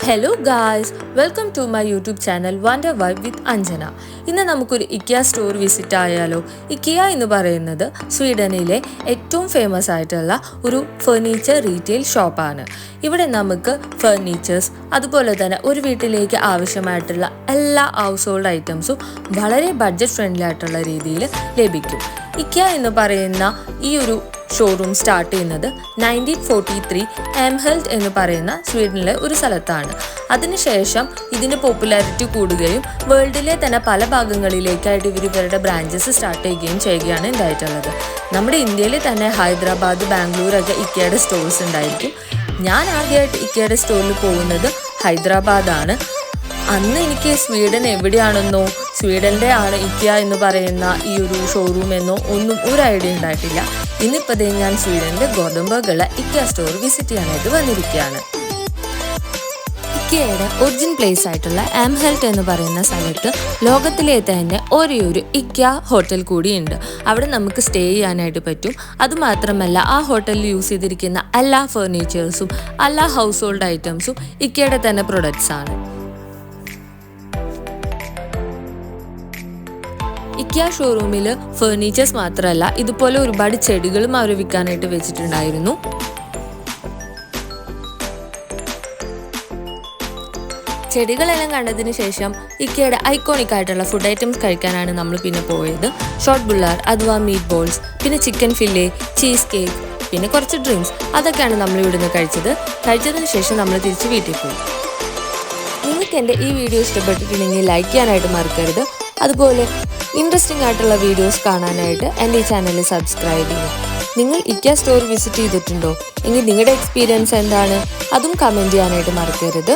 Hello guys, welcome to my YouTube channel wonder vibe with Anjana. ഇന്ന് നമുക്കൊരു ഇക്കിയ store visit ആയാലോ. ഇക്കിയ എന്ന് പറയുന്നത് സ്വീഡനിലെ ഏറ്റവും ഫേമസ് ആയിട്ടുള്ള ഒരു ഫർണിച്ചർ റീറ്റെയിൽ ഷോപ്പാണ്. ഇവിടെ നമുക്ക് ഫർണിച്ചേഴ്സ് അതുപോലെ തന്നെ ഒരു വീട്ടിലേക്ക് ആവശ്യമായിട്ടുള്ള എല്ലാ ഹൗസ് ഹോൾഡ് ഐറ്റംസും വളരെ ബഡ്ജറ്റ് ഫ്രണ്ട്ലി ആയിട്ടുള്ള രീതിയിൽ ലഭിക്കും. ഇക്കിയ എന്ന് പറയുന്ന ഈ ഒരു ഷോറൂം സ്റ്റാർട്ട് ചെയ്യുന്നത് 1943 എംഹെൽറ്റ് എന്ന് പറയുന്ന സ്വീഡനിലെ ഒരു സ്ഥലത്താണ്. അതിനുശേഷം ഇതിന് പോപ്പുലാരിറ്റി കൂടുകയും വേൾഡിലെ തന്നെ പല ഭാഗങ്ങളിലേക്കായിട്ട് ഇവരുടെ ബ്രാഞ്ചസ് സ്റ്റാർട്ട് ചെയ്യുകയാണ് ഉണ്ടായിട്ടുള്ളത്. നമ്മുടെ ഇന്ത്യയിൽ തന്നെ ഹൈദരാബാദ്, ബാംഗ്ലൂരൊക്കെ ഇക്കയുടെ സ്റ്റോഴ്സ് ഉണ്ടായിരിക്കും. ഞാൻ ആദ്യമായിട്ട് ഇക്കയുടെ സ്റ്റോറിൽ പോകുന്നത് ഹൈദരാബാദാണ്. അന്ന് എനിക്ക് സ്വീഡൻ എവിടെയാണെന്നോ സ്വീഡൻ്റെ ആണ് ഇക്കിയ എന്ന് പറയുന്ന ഈ ഒരു ഷോറൂം എന്നോ ഒന്നും ഒരു ഐഡിയ ഉണ്ടായിട്ടില്ല. ഇന്നിപ്പോൾ ഞാൻ സ്വീഡനിലെ ഗോതംബർഗുള്ള ഇക്കിയ സ്റ്റോർ വിസിറ്റ് ചെയ്യാനായിട്ട് വന്നിരിക്കുകയാണ്. ഇക്കിയയുടെ ഒറിജിൻ പ്ലേസ് ആയിട്ടുള്ള എംഹെൽറ്റ് എന്ന് പറയുന്ന സ്ഥലത്ത് ലോകത്തിലെ തന്നെ ഒരേ ഒരു ഇക്കിയ ഹോട്ടൽ കൂടിയുണ്ട്. അവിടെ നമുക്ക് സ്റ്റേ ചെയ്യാനായിട്ട് പറ്റും. അതുമാത്രമല്ല, ആ ഹോട്ടലിൽ യൂസ് ചെയ്തിരിക്കുന്ന എല്ലാ ഫർണിച്ചേഴ്സും എല്ലാ ഹൗസ് ഹോൾഡ് ഐറ്റംസും ഇക്കിയയുടെ തന്നെ പ്രൊഡക്ട്സ് ആണ്. ഇക്കിയ ഷോറൂമിൽ ഫർണിച്ചേഴ്സ് മാത്രമല്ല, ഇതുപോലെ ഒരുപാട് ചെടികളും അവർ വിൽക്കാനായിട്ട് വെച്ചിട്ടുണ്ടായിരുന്നു. ചെടികളെല്ലാം കണ്ടതിന് ശേഷം ഇക്കയുടെ ഐക്കോണിക് ആയിട്ടുള്ള ഫുഡ് ഐറ്റംസ് കഴിക്കാനാണ് നമ്മൾ പിന്നെ പോയത്. ഷോർട്ട് ബുള്ളാർ അഥവാ മീറ്റ് ബോൾസ്, പിന്നെ ചിക്കൻ ഫില്ലേ, ചീസ് കേക്ക്, പിന്നെ കുറച്ച് ഡ്രിങ്ക്സ്, അതൊക്കെയാണ് നമ്മൾ ഇവിടുന്ന് കഴിച്ചതിന് ശേഷം നമ്മൾ തിരിച്ച് വീട്ടിൽ പോയി. നിങ്ങൾക്ക് എൻ്റെ ഈ വീഡിയോ ഇഷ്ടപ്പെട്ടിട്ടുണ്ടെങ്കിൽ ലൈക്ക് ചെയ്യാനായിട്ട് മറക്കരുത്. അതുപോലെ ഇൻട്രസ്റ്റിംഗ് ആയിട്ടുള്ള വീഡിയോസ് കാണാനായിട്ട് എൻ്റെ ഈ ചാനൽ സബ്സ്ക്രൈബ് ചെയ്യും. നിങ്ങൾ ഇക്കിയ സ്റ്റോർ വിസിറ്റ് ചെയ്തിട്ടുണ്ടോ എങ്കിൽ നിങ്ങളുടെ എക്സ്പീരിയൻസ് എന്താണ് അതും കമൻറ്റ് ചെയ്യാനായിട്ട് മറക്കരുത്.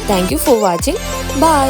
Thank you for watching. By.